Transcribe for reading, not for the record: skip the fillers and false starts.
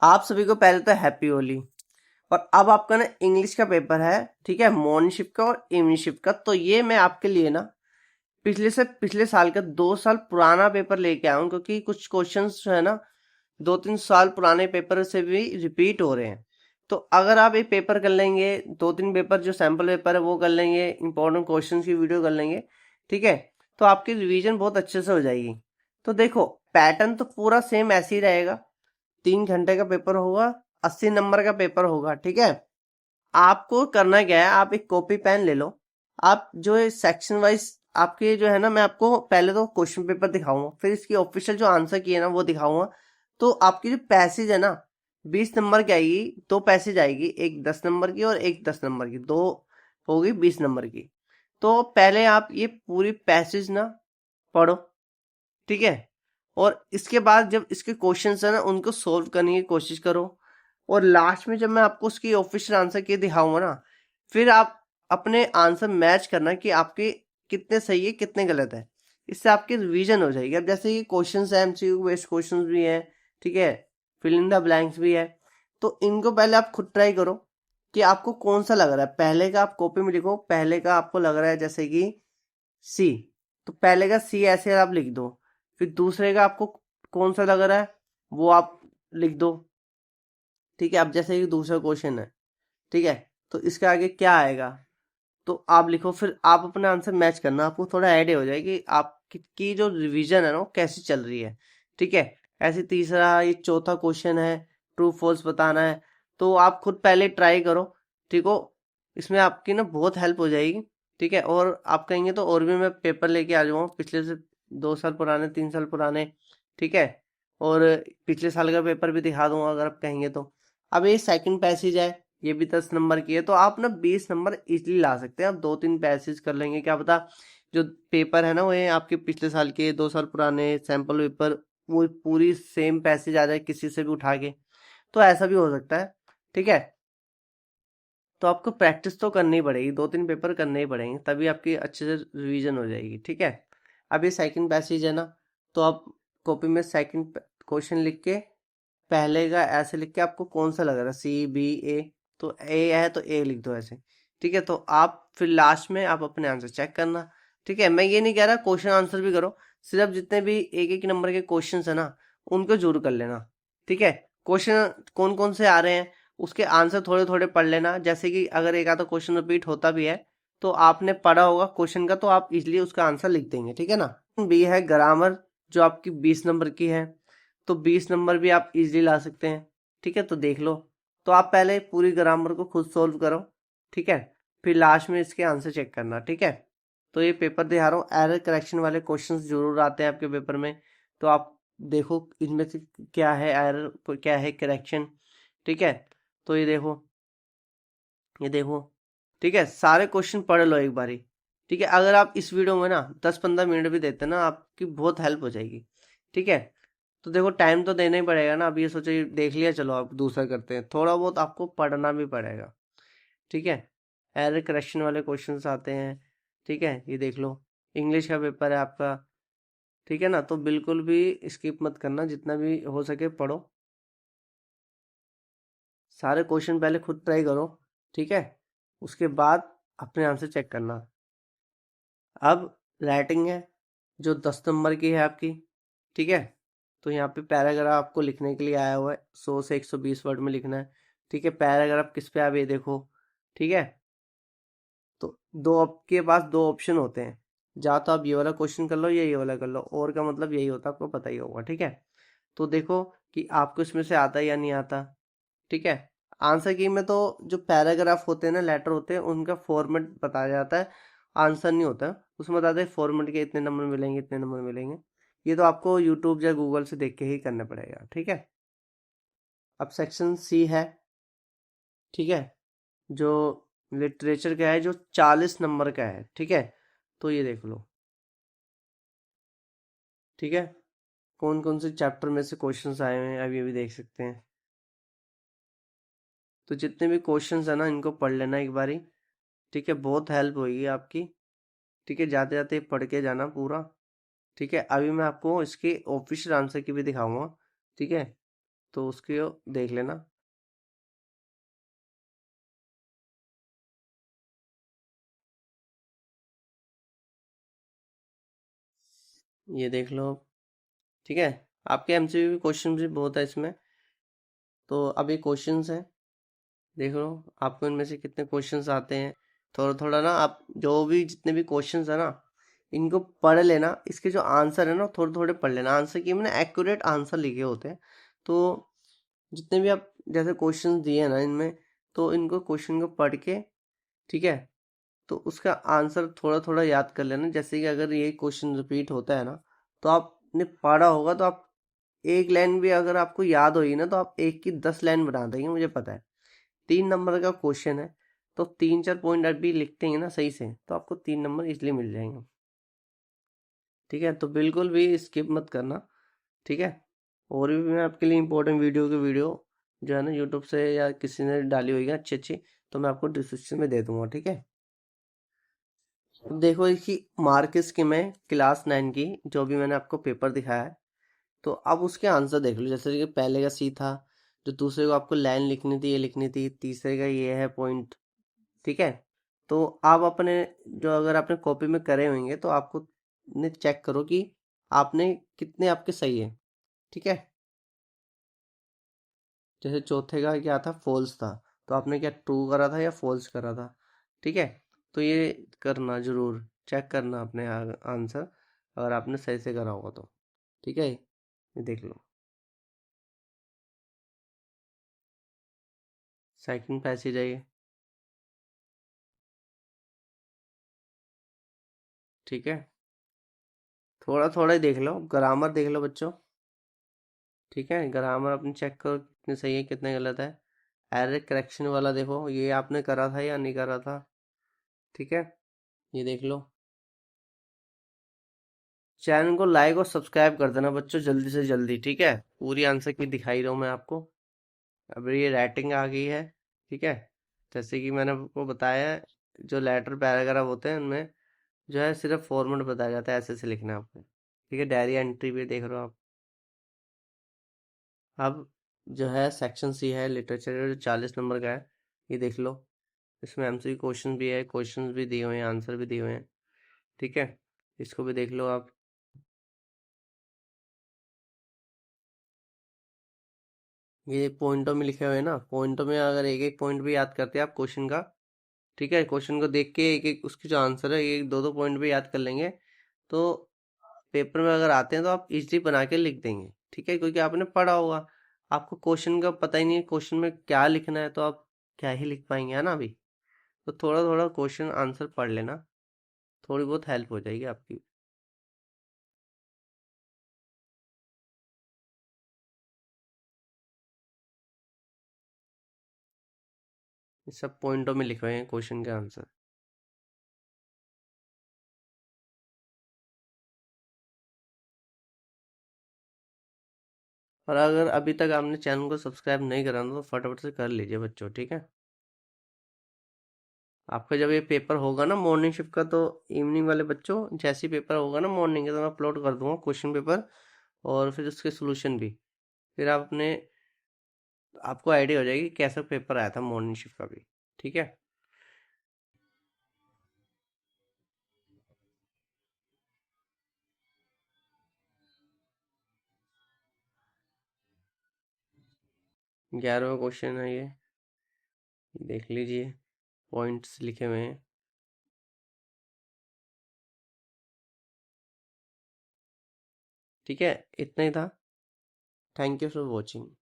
आप सभी को पहले तो हैप्पी होली। और अब आपका ना इंग्लिश का पेपर है, ठीक है, मॉर्निंग शिफ्ट का और इवनिंग शिफ्ट का। तो ये मैं आपके लिए ना पिछले साल का 2 साल पुराना पेपर लेके आया हूँ, क्योंकि कुछ क्वेश्चंस जो है ना 2-3 साल पुराने पेपर से भी रिपीट हो रहे हैं। तो अगर आप एक पेपर कर लेंगे, 2-3 पेपर जो सैम्पल पेपर है वो कर लेंगे, इंपॉर्टेंट क्वेश्चन की वीडियो कर लेंगे, ठीक है, तो आपकी रिवीजन बहुत अच्छे से हो जाएगी। तो देखो, पैटर्न तो पूरा सेम ऐसे ही रहेगा। 3 घंटे का पेपर होगा, 80 नंबर का पेपर होगा, ठीक है। आपको करना क्या है, आप एक कॉपी पेन ले लो। आप जो है सेक्शन वाइज आपके जो है ना, मैं आपको पहले तो क्वेश्चन पेपर दिखाऊंगा, फिर इसकी ऑफिशियल जो आंसर की है ना वो दिखाऊंगा। तो आपकी जो पैसेज है ना 20 नंबर की आएगी। 2 पैसेज आएगी, एक 10 नंबर की और एक 10 नंबर की, दो होगी 20 नंबर की। तो पहले आप ये पूरी पैसेज ना पढ़ो, ठीक है। और इसके बाद जब इसके क्वेश्चंस है ना उनको सोल्व करने की कोशिश करो। और लास्ट में जब मैं आपको उसकी ऑफिशियल आंसर की दिखाऊंगा ना, फिर आप अपने आंसर मैच करना कि आपके कितने सही है कितने गलत है। इससे आपकी रिवीजन हो जाएगी। अब जैसे ये क्वेश्चंस है, एमसीक्यू बेस्ड क्वेश्चंस भी हैं, ठीक है, फिल इन द ब्लैंक्स भी है। तो इनको पहले आप खुद ट्राई करो कि आपको कौन सा लग रहा है। पहले का आप कॉपी में लिखो, पहले का आपको लग रहा है जैसे कि सी, तो पहले का सी ऐसे आप लिख दो। फिर दूसरे का आपको कौन सा लग रहा है वो आप लिख दो, ठीक है। अब जैसे कि दूसरा क्वेश्चन है, ठीक है, तो इसके आगे क्या आएगा तो आप लिखो। फिर आप अपना आंसर मैच करना, आपको थोड़ा आइडिया हो जाएगी आपकी की जो रिवीजन है ना वो कैसी चल रही है, ठीक है। ऐसे तीसरा ये चौथा क्वेश्चन है, ट्रू फॉल्स बताना है। तो आप खुद पहले ट्राई करो, ठीक हो। इसमें आपकी ना बहुत हेल्प हो जाएगी, ठीक है। और आप कहेंगे तो और भी मैं पेपर लेके आ जाऊंगा, पिछले से 2 साल पुराने, 3 साल पुराने, ठीक है। और पिछले साल का पेपर भी दिखा दूंगा अगर आप कहेंगे तो। अब ये सेकंड पैसेज है, ये भी 10 नंबर की है। तो आप ना 20 नंबर इजिली ला सकते हैं। आप 2-3 पैसेज कर लेंगे, क्या पता जो पेपर है ना वो ये आपके पिछले साल के 2 साल पुराने सैंपल पेपर वो पूरी सेम पैसेज आ जाए किसी से भी उठा के। तो ऐसा भी हो सकता है, ठीक है। तो आपको प्रैक्टिस तो करनी पड़ेगी, 2-3 पेपर करने ही पड़ेंगे, तभी आपकी अच्छे से रिवीजन हो जाएगी, ठीक है। अब ये सेकंड पैसेज है ना, तो आप कॉपी में सेकंड क्वेश्चन लिख के पहले का ऐसे लिख के आपको कौन सा लग रहा है, सी बी ए, तो ए है तो ए लिख दो ऐसे, ठीक है। तो आप फिर लास्ट में आप अपने आंसर चेक करना, ठीक है। मैं ये नहीं कह रहा क्वेश्चन आंसर भी करो, सिर्फ जितने भी एक एक नंबर के क्वेश्चन है ना उनको जरूर कर लेना, ठीक है। क्वेश्चन कौन कौन से आ रहे हैं उसके आंसर थोड़े थोड़े पढ़ लेना। जैसे कि अगर एक आधा क्वेश्चन रिपीट होता भी है तो आपने पढ़ा होगा क्वेश्चन का, तो आप इजिली उसका आंसर लिख देंगे, ठीक है ना। बी है ग्रामर, जो आपकी 20 नंबर की है। तो 20 नंबर भी आप इजीली ला सकते हैं, ठीक है। तो देख लो, तो आप पहले पूरी ग्रामर को खुद सोल्व करो, ठीक है। फिर लास्ट में इसके आंसर चेक करना, ठीक है। तो ये पेपर दिखा रहा हूँ, एरर करेक्शन वाले क्वेश्चंस जरूर आते हैं आपके पेपर में। तो आप देखो इनमें से क्या है एरर, क्या है करेक्शन, ठीक है। तो ये देखो, ठीक है। सारे क्वेश्चन पढ़ लो एक बारी, ठीक है। अगर आप इस वीडियो में ना 10-15 मिनट भी देते ना आपकी बहुत हेल्प हो जाएगी, ठीक है। तो देखो टाइम तो देना ही पड़ेगा ना। अब ये सोचो ये देख लिया, चलो आप दूसरा करते हैं, थोड़ा बहुत आपको पढ़ना भी पड़ेगा, ठीक है। एरर करेक्शन वाले क्वेश्चंस आते हैं, ठीक है। ये देख लो, इंग्लिश का पेपर है आपका, ठीक है ना। तो बिल्कुल भी स्किप मत करना, जितना भी हो सके पढ़ो। सारे क्वेश्चन पहले खुद ट्राई करो, ठीक है। उसके बाद अपने आंसर चेक करना। अब राइटिंग है, जो 10 नंबर की है आपकी, ठीक है। तो यहाँ पे पैराग्राफ आपको लिखने के लिए आया हुआ है, 100 से 120 वर्ड में लिखना है, ठीक है। पैराग्राफ किस पे आप ये देखो, ठीक है। तो दो आपके पास दो ऑप्शन होते हैं, या तो आप ये वाला क्वेश्चन कर लो या ये वाला कर लो, और का मतलब यही होता है, आपको पता ही होगा, ठीक है। तो देखो कि आपको इसमें से आता है या नहीं आता, ठीक है। आंसर की में तो जो पैराग्राफ होते हैं ना, लेटर होते हैं, उनका फॉर्मेट बताया जाता है, आंसर नहीं होता। उसमें बताते हैं फॉर्मेट के इतने नंबर मिलेंगे, इतने नंबर मिलेंगे। ये तो आपको यूट्यूब या गूगल से देख के ही करना पड़ेगा, ठीक है। अब सेक्शन सी है, ठीक है, जो लिटरेचर का है, जो 40 नंबर का है, ठीक है। तो ये देख लो, ठीक है, कौन कौन से चैप्टर में से क्वेश्चंस आए हुए हैं अभी अभी देख सकते हैं। तो जितने भी क्वेश्चंस है ना इनको पढ़ लेना एक बारी, ठीक है। बहुत हेल्प होगी आपकी, ठीक है। जाते जाते पढ़ के जाना पूरा, ठीक है। अभी मैं आपको इसके ऑफिशियल आंसर की भी दिखाऊंगा, ठीक है। तो उसकी देख लेना। ये देख लो, ठीक है। आपके एमसीक्यू के क्वेश्चन भी बहुत है इसमें। तो अब ये क्वेश्चंस हैं, देख लो आपको इनमें से कितने क्वेश्चंस आते हैं। थोड़ा थोड़ा ना आप जो भी जितने भी क्वेश्चंस है ना, इनको पढ़ लेना। इसके जो आंसर है ना थोड़े थोड़े पढ़ लेना। आंसर की मैंने एक्यूरेट आंसर लिखे होते हैं। तो जितने भी आप जैसे क्वेश्चंस दिए हैं ना इनमें, तो इनको क्वेश्चन को पढ़ के, ठीक है, तो उसका आंसर थोड़ा थोड़ा याद कर लेना। जैसे कि अगर ये क्वेश्चन रिपीट होता है ना, तो आपने पढ़ा होगा तो आप एक लाइन भी अगर आपको याद होगी ना, तो आप एक की 10 लाइन बना देंगे, मुझे पता है। 3 नंबर का क्वेश्चन है, तो 3-4 पॉइंट अभी लिखते हैं ना सही से, तो आपको 3 नंबर इसलिए मिल जाएंगे। ठीक है, तो बिल्कुल भी स्किप मत करना। ठीक है, और भी मैं आपके लिए इंपॉर्टेंट वीडियो जो है ना यूट्यूब से या किसी ने डाली होगी अच्छी अच्छी, तो मैं आपको डिस्क्रिप्शन में दे दूंगा। ठीक है, अब देखो इसकी मार्क स्कीम है क्लास 9 की, जो भी मैंने आपको पेपर दिखाया है। तो अब उसके आंसर देख लो। जैसे कि पहले का सी था, जो दूसरे को आपको लाइन लिखनी थी, ये लिखनी थी, तीसरे का ये है पॉइंट। ठीक है, तो आप अपने जो अगर आपने कॉपी में करे होंगे तो आपको ने चेक करो कि आपने कितने आपके सही है। ठीक है, जैसे चौथे का क्या था, फॉल्स था, तो आपने क्या ट्रू करा था या फॉल्स करा था। ठीक है, तो ये करना जरूर, चेक करना अपने आंसर, अगर आपने सही से करा होगा तो। ठीक है, ये देख लो। सेकंड पैसेज है ये। ठीक है, थोड़ा थोड़ा ही देख लो, ग्रामर देख लो बच्चों। ठीक है, ग्रामर अपने चेक करो कितने सही है कितने गलत है। एरर करेक्शन वाला देखो, ये आपने करा था या नहीं करा था। ठीक है, ये देख लो। चैनल को लाइक और सब्सक्राइब कर देना बच्चों, जल्दी से जल्दी। ठीक है, पूरी आंसर की दिखाई रहा हूँ मैं आपको। अब ये राइटिंग आ गई है। ठीक है, जैसे कि मैंने आपको बताया है, जो लेटर पैराग्राफ होते हैं उनमें जो है सिर्फ फॉर्मेट बताया जाता है, ऐसे ऐसे लिखना है आपको। ठीक है, डायरी एंट्री भी देख रहे हो आप। अब जो है सेक्शन सी है लिटरेचर, जो 40 नंबर का है, ये देख लो। इसमें एमसीक्यू क्वेश्चन भी है, क्वेश्चंस भी दिए हुए हैं, आंसर भी दिए हुए हैं। ठीक है, इसको भी देख लो आप। ये पॉइंटों में लिखे हुए हैं ना, पॉइंटों में अगर एक एक पॉइंट भी याद करते हैं आप क्वेश्चन का, ठीक है, क्वेश्चन को देख के एक एक उसकी जो आंसर है एक दो दो पॉइंट भी याद कर लेंगे, तो पेपर में अगर आते हैं तो आप इजीली बना के लिख देंगे। ठीक है, क्योंकि आपने पढ़ा होगा, आपको क्वेश्चन का पता ही नहीं है क्वेश्चन में क्या लिखना है, तो आप क्या ही लिख पाएंगे, है ना अभी। तो थोड़ा थोड़ा क्वेश्चन आंसर पढ़ लेना, थोड़ी बहुत हेल्प हो जाएगी आपकी। ये सब पॉइंटों में लिखे हुए हैं क्वेश्चन के आंसर। और अगर अभी तक आपने चैनल को सब्सक्राइब नहीं करा तो फटाफट से कर लीजिए बच्चों। ठीक है, आपका जब ये पेपर होगा ना मॉर्निंग शिफ्ट का, तो इवनिंग वाले बच्चों जैसे ही पेपर होगा ना मॉर्निंग का, तो मैं अपलोड कर दूंगा क्वेश्चन पेपर और फिर उसके सोल्यूशन भी। फिर आप अपने आपको आइडिया हो जाएगी कि कैसा पेपर आया था मॉर्निंग शिफ्ट का भी। ठीक है, 11वां क्वेश्चन है ये, देख लीजिए, पॉइंट्स लिखे हुए हैं। ठीक है, इतना ही था। Thank you for watching.